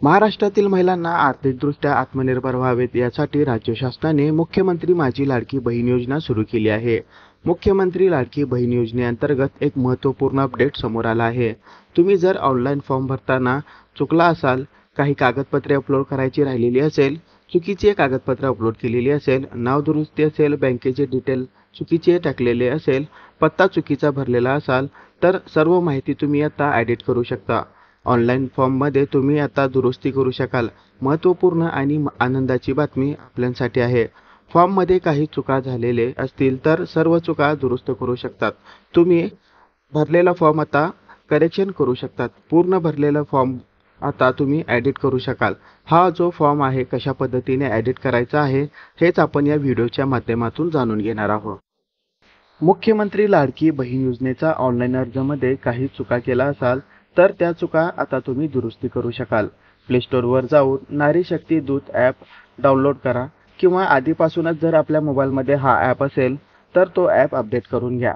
महाराष्ट्रातील महिलांना आर्थिकदृष्ट्या आत्मनिर्भर व्हावेत यासाठी राज्य शासनाने मुख्यमंत्री माझी लाडकी बहीण योजना सुरू केली आहे। मुख्यमंत्री लाडकी बहीण योजनेअंतर्गत एक महत्त्वपूर्ण अपडेट समोर आला आहे। तुम्ही जर ऑनलाईन फॉर्म भरताना चुकला असाल, काही कागदपत्रे अपलोड करायची राहिलेली असेल, चुकीची कागदपत्रे अपलोड केलेली असेल, नाव दुरुस्ती असेल, बँकेचे डिटेल चुकीचे टाकलेले असेल, पत्ता चुकीचा भरलेला असाल, तर सर्व माहिती तुम्ही आता एडिट करू शकता। ऑनलाईन फॉर्ममध्ये तुम्ही आता दुरुस्ती करू शकाल। महत्त्वपूर्ण आणि आनंदाची बातमी आपल्यासाठी आहे। फॉर्ममध्ये काही चुका झालेले असतील तर सर्व चुका दुरुस्त करू शकतात। तुम्ही भरलेला फॉर्म आता करेक्शन करू शकतात। पूर्ण भरलेला फॉर्म आता तुम्ही एडिट करू शकाल। हा जो फॉर्म आहे कशा पद्धतीने एडिट करायचा आहे हेच आपण या व्हिडिओच्या माध्यमातून जाणून घेणार आहोत। मुख्यमंत्री लाडकी बहीण योजनेचा ऑनलाईन अर्जामध्ये काही चुका केला असाल तर त्या चुका आता तुम्ही दुरुस्ती करू शकाल। प्ले स्टोअरवर जाऊन नारी शक्ती दूत ॲप डाउनलोड करा किंवा आधीपासूनच जर आपल्या मोबाईलमध्ये हा ॲप असेल तर तो ॲप अपडेट करून घ्या।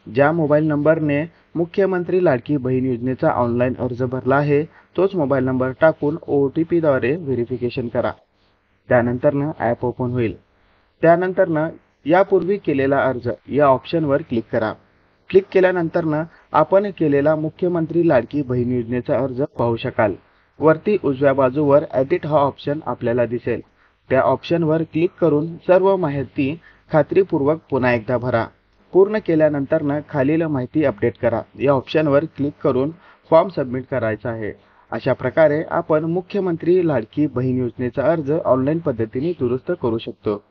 ज्या मोबाईल नंबरने मुख्यमंत्री लाडकी बहीण योजनेचा ऑनलाईन अर्ज भरला आहे तोच मोबाईल नंबर टाकून OTP द्वारे व्हेरिफिकेशन करा। त्यानंतरनं ॲप ओपन होईल। त्यानंतरनं यापूर्वी केलेला अर्ज या ऑप्शनवर क्लिक करा। क्लिक केल्यानंतरनं आपण केलेला मुख्यमंत्री लाडकी बहीण योजनेचा अर्ज पाहू शकाल। वरती उजव्या बाजूवर एडिट हा ऑप्शन आपल्याला दिसेल। त्या ऑप्शनवर क्लिक करून सर्व माहिती खात्रीपूर्वक पुन्हा एकदा भरा। पूर्ण केल्यानंतरनं खालील माहिती अपडेट करा या ऑप्शनवर क्लिक करून फॉर्म सबमिट करायचा आहे। अशा प्रकारे आपण मुख्यमंत्री लाडकी बहीण योजनेचा अर्ज ऑनलाईन पद्धतीने दुरुस्त करू शकतो।